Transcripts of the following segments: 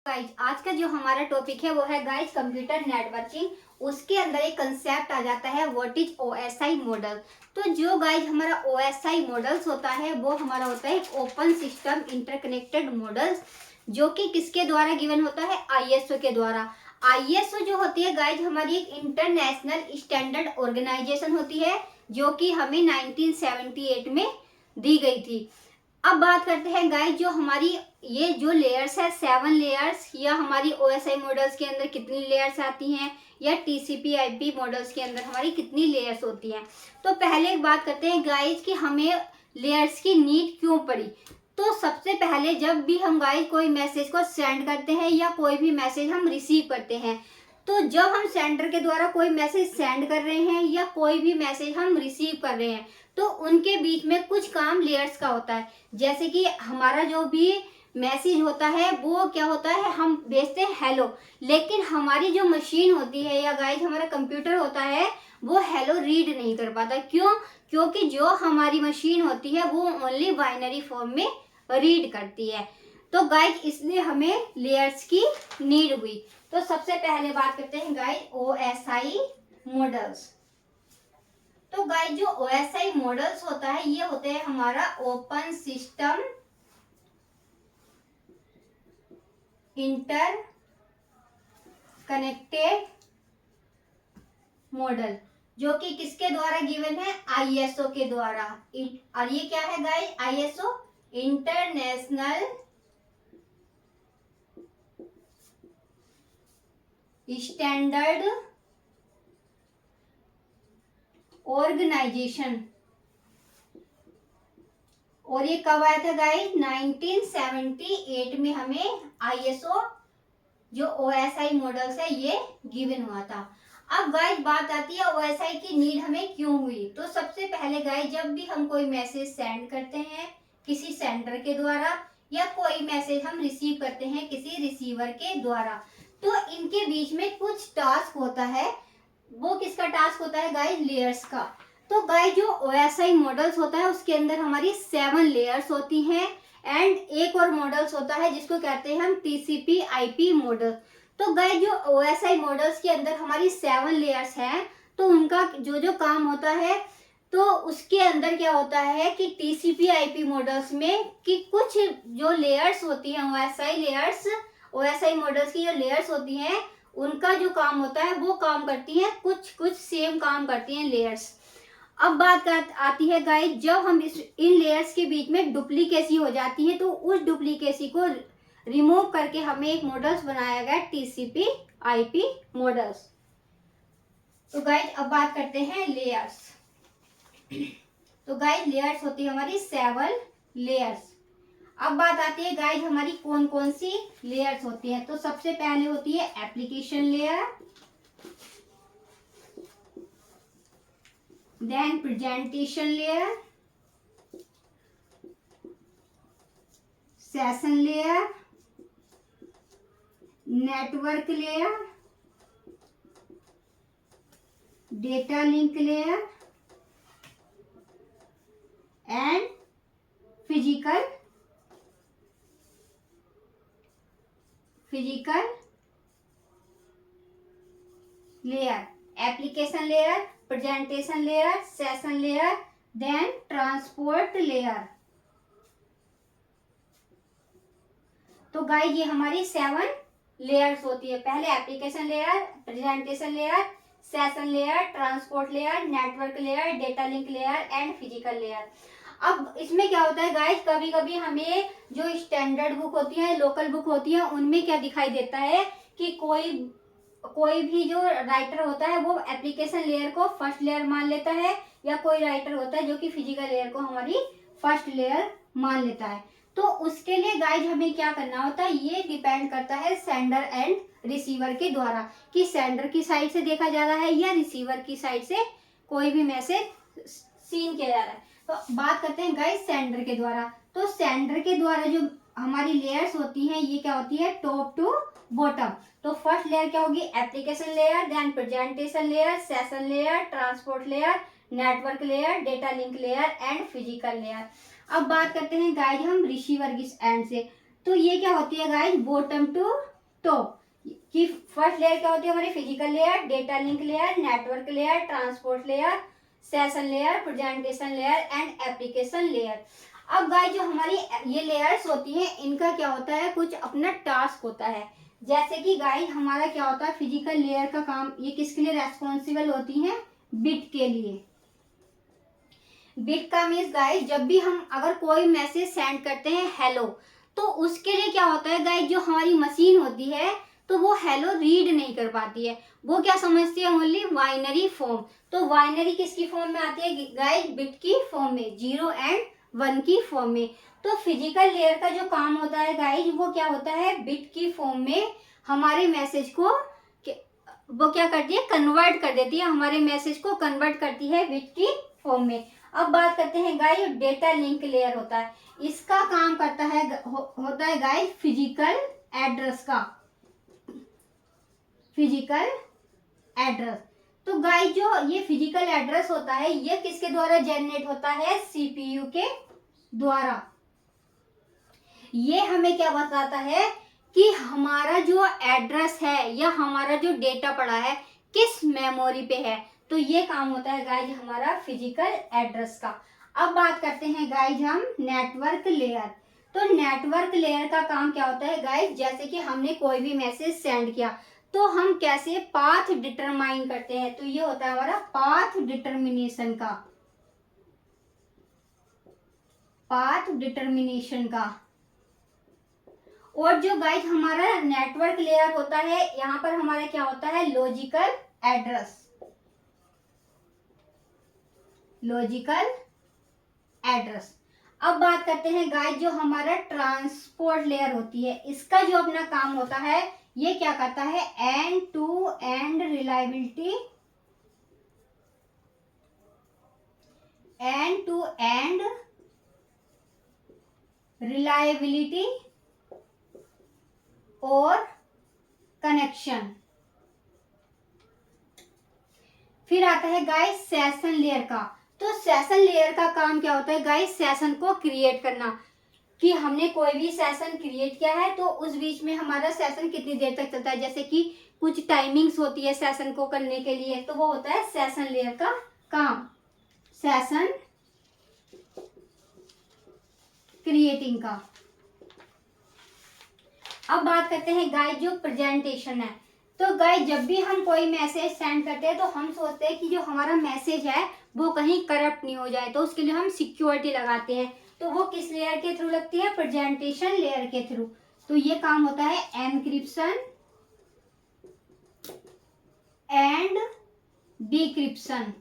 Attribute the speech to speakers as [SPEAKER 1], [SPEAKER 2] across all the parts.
[SPEAKER 1] Guys आज का जो हमारा टॉपिक है वो है गाइज कंप्यूटर नेटवर्किंग। उसके अंदर एक कंसेप्ट आ जाता है व्हाट इज ओएसआई मॉडल। तो जो गाइज हमारा ओएसआई मॉडल्स होता है वो हमारा होता है ओपन सिस्टम इंटरकनेक्टेड मॉडल्स, जो कि किसके द्वारा गिवन होता है, आईएसओ के द्वारा। आईएसओ जो होती है गाइज हमारी एक इंटरनेशनल स्टैंडर्ड ऑर्गेनाइजेशन होती है, जो कि हमें 1978 में दी गई थी। अब बात करते हैं गाइस, जो हमारी ये जो लेयर्स है 7 लेयर्स, या हमारी ओएसआई मॉडल्स के अंदर कितनी लेयर्स आती हैं, या टीसीपी आईपी मॉडल्स के अंदर हमारी कितनी लेयर्स होती हैं। तो पहले एक बात करते हैं गाइस कि हमें लेयर्स की नीड क्यों पड़ी। तो सबसे पहले जब भी हम गाइस कोई मैसेज को सेंड करते हैं या कोई भी मैसेज हम रिसीव करते हैं, तो जब हम सेंडर के द्वारा कोई मैसेज सेंड कर रहे हैं या कोई भी मैसेज हम रिसीव कर रहे हैं, तो उनके बीच में कुछ काम लेयर्स का होता है। जैसे कि हमारा जो भी मैसेज होता है वो क्या होता है, हम भेजते हैं हेलो, लेकिन हमारी जो मशीन होती है या गाइस हमारा कंप्यूटर होता है वो हेलो रीड नहीं कर पाता। क्यों? क्योंकि जो हमारी मशीन होती है वो ओनली बाइनरी फॉर्म में रीड करती है। तो गाइस इसलिए हमें लेयर्स की नीड हुई। तो सबसे पहले बात करते हैं गाइस ओएसआई मॉडल्स। तो गाइस जो ओएसआई मॉडल्स होता है ये होते हैं हमारा open system inter connected model, जो कि किसके द्वारा गिवन है, आईएसओ के द्वारा। और ये क्या है guys, ISO international standard organisation. और ये कब आया था गाइस, 1978 में हमें आईएसओ जो ओएसआई मॉडल्स है ये गिवन हुआ था। अब गाइस बात आती है ओएसआई की नीड हमें क्यों हुई। तो सबसे पहले गाइस जब भी हम कोई मैसेज सेंड करते हैं किसी सेंडर के द्वारा, या कोई मैसेज हम रिसीव करते हैं किसी रिसीवर के द्वारा, तो इनके बीच में कुछ टास्क होता है। वो किसका टास्क होता है गाइस, लेयर्स का। तो गाइस जो ओएसआई मॉडल्स होता है उसके अंदर हमारी 7 लेयर्स होती हैं, एंड एक और मॉडल्स होता है जिसको कहते हैं हम टीसीपी आईपी मॉडल। तो गाइस जो ओएसआई मॉडल्स के अंदर हमारी 7 लेयर्स हैं, तो उनका जो जो काम होता है, तो उसके अंदर क्या होता है कि टीसीपी आईपी मॉडल्स में कि कुछ जो लेयर्स होती हैं ओएसआई मॉडल्स की जो लेयर्स होती हैं उनका जो काम होता है वो काम करती हैं, कुछ सेम काम करती हैं लेयर्स। अब बात आती है गाइस, जब हम इन लेयर्स के बीच में डुप्लीकेसी हो जाती है, तो उस डुप्लीकेसी को रिमूव करके हमें एक मॉडल्स बनाया गया टीसीपी आईपी मॉडल्स। तो गाइस अब बात करते हैं लेयर्स। तो गाइस लेयर्स होती है हमारी 7 लेयर्स। अब बात आती है गाइस हमारी कौन कौन सी लेयर्स होती है। तो सबसे पहले होती है application layer, then presentation layer, session layer, network layer, data link layer and physical layer. Application layer, presentation layer, session layer, then transport layer. तो गाइस ये हमारी 7 लेयर्स होती है। पहले application layer, presentation layer, session layer, transport layer, network layer, data link layer and physical layer. अब इसमें क्या होता है गाइस, कभी कभी हमें जो स्टैंडर्ड बुक होती है, लोकल बुक होती है, उनमें क्या दिखाई देता है कि कोई भी जो राइटर होता है वो एप्लीकेशन लेयर को फर्स्ट लेयर मान लेता है, या कोई राइटर होता है जो कि फिजिकल लेयर को हमारी फर्स्ट लेयर मान लेता है। तो उसके लिए गाइज हमें क्या करना होता है, ये डिपेंड करता है सेंडर एंड रिसीवर के द्वारा, कि सेंडर की साइड से देखा जा रहा है या रिसीवर की साइड से कोई भी मैसेज सीन किया जा रहा है। तो बात करते हैं गाइज सेंडर के द्वारा। तो सेंडर के द्वारा जो हमारी लेयर्स होती हैं ये क्या होती है, टॉप टू बॉटम। तो फर्स्ट लेयर क्या होगी, application layer, then presentation layer, session layer, transport layer, network layer, data link layer and physical layer. अब बात करते हैं गाइज हम रिसीवर की एंड से। तो ये क्या होती है गाइज, बॉटम टू तो कि फर्स्ट लेयर क्या होती है हमारी, physical layer, data link layer, network layer, transport layer, session layer, presentation layer and application layer. अब गाइस जो हमारी ये लेयर्स होती हैं इनका क्या होता है, कुछ अपना टास्क होता है। जैसे कि गाइस हमारा क्या होता है, फिजिकल लेयर का काम ये किसके लिए रेस्पॉन्सिबल होती है, बिट के लिए। बिट का मीन्स गाइस जब भी हम अगर कोई मैसेज सेंड करते हैं हेलो, तो उसके लिए क्या होता है गाइस, जो हमारी मशीन होती है तो वो हेलो रीड नहीं कर पाती है, वो क्या समझती है, ओनली बाइनरी फॉर्म। तो बाइनरी किसकी फॉर्म में आती है गाइस, बिट की फॉर्म में, 0 एंड 1 की फॉर्म में। तो फिजिकल लेयर का जो काम होता है गाइस वो क्या होता है, बिट की फॉर्म में हमारे मैसेज को वो क्या करती है, कन्वर्ट कर देती है, हमारे मैसेज को कन्वर्ट करती है बिट की फॉर्म में। अब बात करते हैं गाइस डेटा लिंक लेयर होता है, इसका काम करता है होता है गाइस फिजिकल एड्रेस का, फिजिकल एड्रेस। तो गाइस जो ये फिजिकल एड्रेस होता है ये किसके द्वारा जनरेट होता है, सीपीयू के द्वारा। ये हमें क्या बताता है कि हमारा जो एड्रेस है या हमारा जो डेटा पड़ा है किस मेमोरी पे है। तो ये काम होता है गाइज हमारा फिजिकल एड्रेस का। अब बात करते हैं गाइज हम नेटवर्क लेयर। तो नेटवर्क लेयर का काम क्या होता है गाइज, जैसे कि हमने कोई भी मैसेज सेंड किया तो हम कैसे पाथ डिटरमाइन करते हैं, तो ये होता है हमारा पाथ डिटरमिनेशन का, पाथ डिटरमिनेशन का। और जो गाइज हमारा नेटवर्क लेयर होता है यहाँ पर हमारा क्या होता है, लॉजिकल एड्रेस, लॉजिकल एड्रेस। अब बात करते हैं गाइज जो हमारा ट्रांसपोर्ट लेयर होती है, इसका जो अपना काम होता है ये क्या करता है, end to end reliability, end to end reliability और कनेक्शन। फिर आता है गाइस सेशन लेयर का। तो सेशन लेयर का काम क्या होता है गाइस, सेशन को क्रिएट करना, कि हमने कोई भी सेशन क्रिएट किया है तो उस बीच में हमारा सेशन कितनी देर तक चलता है, जैसे कि कुछ टाइमिंग्स होती है सेशन को करने के लिए, तो वो होता है सेशन लेयर का काम, सेशन क्रिएटिंग का। अब बात करते हैं गाइस जो प्रेजेंटेशन है। तो गाइस जब भी हम कोई मैसेज सेंड करते हैं तो हम सोचते हैं कि जो हमारा मैसेज है वो कहीं करप्ट नहीं हो जाए, तो उसके लिए हम सिक्योरिटी लगाते हैं। तो वो किस लेयर के थ्रू लगती है, प्रेजेंटेशन लेयर के थ्रू। तो ये काम होता है encryption and decryption.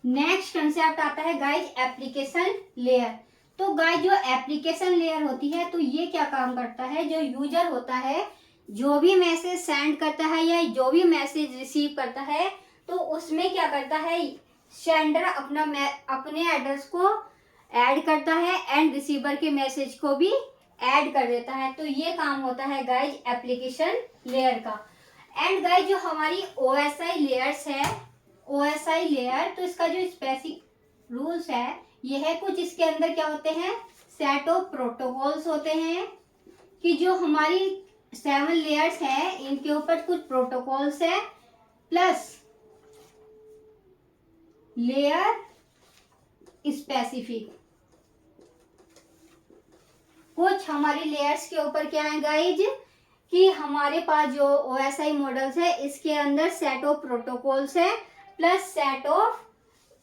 [SPEAKER 1] Next concept आता है गाइस एप्लीकेशन लेयर। तो गाइस जो एप्लीकेशन लेयर होती है तो ये क्या काम करता है, जो यूजर होता है जो भी मैसेज सेंड करता है या जो भी मैसेज रिसीव करता है तो उसमें क्या करता है, सेंडर अपने एड्रेस को ऐड करता है एंड रिसीवर के मैसेज को भी ऐड कर देता है। तो ये काम होता है गाइज एप्लीकेशन लेयर का। एंड गाइज जो हमारी OSI लेयर्स है, OSI लेयर, तो इसका जो स्पेसिफिक रूल्स है ये है कुछ, इसके अंदर क्या होते हैं, सेट ऑफ प्रोटोकॉल्स होते हैं, कि जो हमारी 7 लेयर्स हैं इनके ऊपर कुछ प्रोटोकॉल्स है, प्लस लेयर स्पेसिफिक। कुछ हमारी लेयर्स के ऊपर क्या है गाइज, कि हमारे पास जो OSI मॉडल्स है इसके अंदर सेट ऑफ प्रोटोकॉल्स है plus set of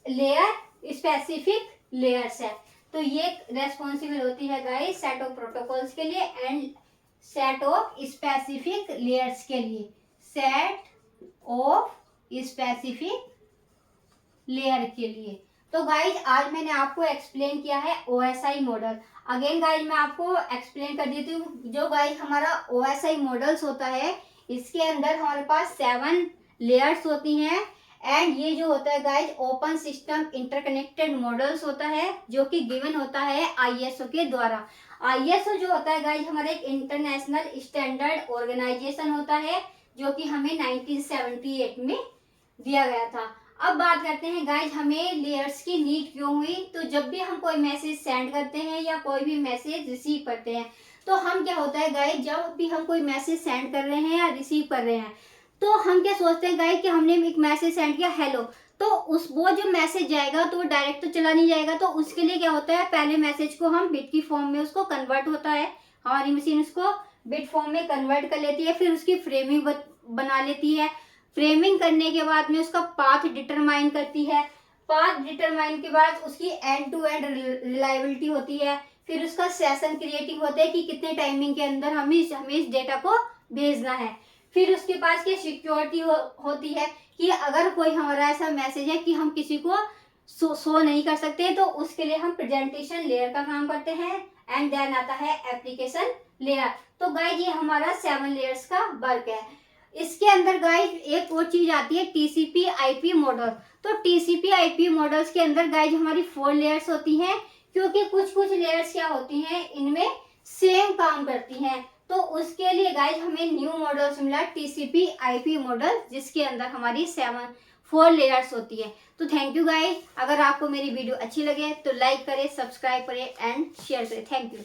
[SPEAKER 1] layer specific layers है। तो ये रेस्पॉन्सिबल होती है गाइस सेट ऑफ प्रोटोकॉल्स के लिए and set of specific layers के लिए, सेट ऑफ स्पेसिफिक लेयर के लिए। तो गाइज आज मैंने आपको एक्सप्लेन किया है OSI मॉडल। अगेन गाइज मैं आपको एक्सप्लेन कर देती हूँ, जो गाइज हमारा OSI मॉडल्स होता है इसके अंदर हमारे पास 7 लेयर्स होती हैं एंड ये जो होता है guys open system interconnected models होता है जो कि गिवन होता है ISO के द्वारा। ISO जो होता है गाइज हमारा एक इंटरनेशनल स्टैंडर्ड ऑर्गेनाइजेशन होता है जो कि हमें 1978 में दिया गया था। अब बात करते हैं गाइज हमें लेयर्स की नीड क्यों हुई। तो जब भी हम कोई मैसेज सेंड करते हैं या कोई भी मैसेज रिसीव करते हैं, तो हम क्या होता है गाइज, जब भी हम कोई मैसेज सेंड कर रहे हैं या रिसीव कर रहे हैं, तो हम क्या सोचते हैं गाइज कि हमने एक मैसेज सेंड किया हेलो, तो उस वो जो मैसेज जाएगा तो वो डायरेक्ट तो चला नहीं जाएगा। तो उसके लिए क्या होता है, पहले मैसेज को हम बिट की फॉर्म में उसको कन्वर्ट होता है, हमारी मशीन उसको बिट फॉर्म में कन्वर्ट कर लेती है, फिर उसकी फ्रेमिंग बना लेती है। फ्रेमिंग करने के बाद में उसका पाथ डिटरमाइन करती है। पाथ डिटरमाइन के बाद उसकी एंड टू एंड रिलायबिलिटी होती है। फिर उसका सेशन क्रिएटिंग होता है कि कितने टाइमिंग के अंदर हमें इस डेटा को भेजना है। फिर उसके पास क्या सिक्योरिटी होती है कि अगर कोई हमारा ऐसा मैसेज है कि हम किसी को शो नहीं कर सकते, तो उसके लिए हम प्रेजेंटेशन लेयर का काम करते हैं। एंड देन आता है एप्लीकेशन लेयर। तो गाइज ये हमारा 7 लेयर्स का वर्क है। इसके अंदर गाइज एक और चीज आती है टीसीपी आईपी मॉडल। तो टीसीपी आईपी मॉडल्स के अंदर गाइज हमारी 4 लेयर्स होती हैं, क्योंकि कुछ लेयर्स क्या होती हैं, इनमें सेम काम करती हैं। तो उसके लिए गाइज हमें न्यू मॉडल्स मिला टीसीपी आईपी मॉडल, जिसके अंदर हमारी 4 लेयर्स होती है। तो थैंक यू गाइज। अगर आपको मेरी वीडियो अच्छी लगे तो लाइक करें, सब्सक्राइब करें एंड शेयर करें। Thank you.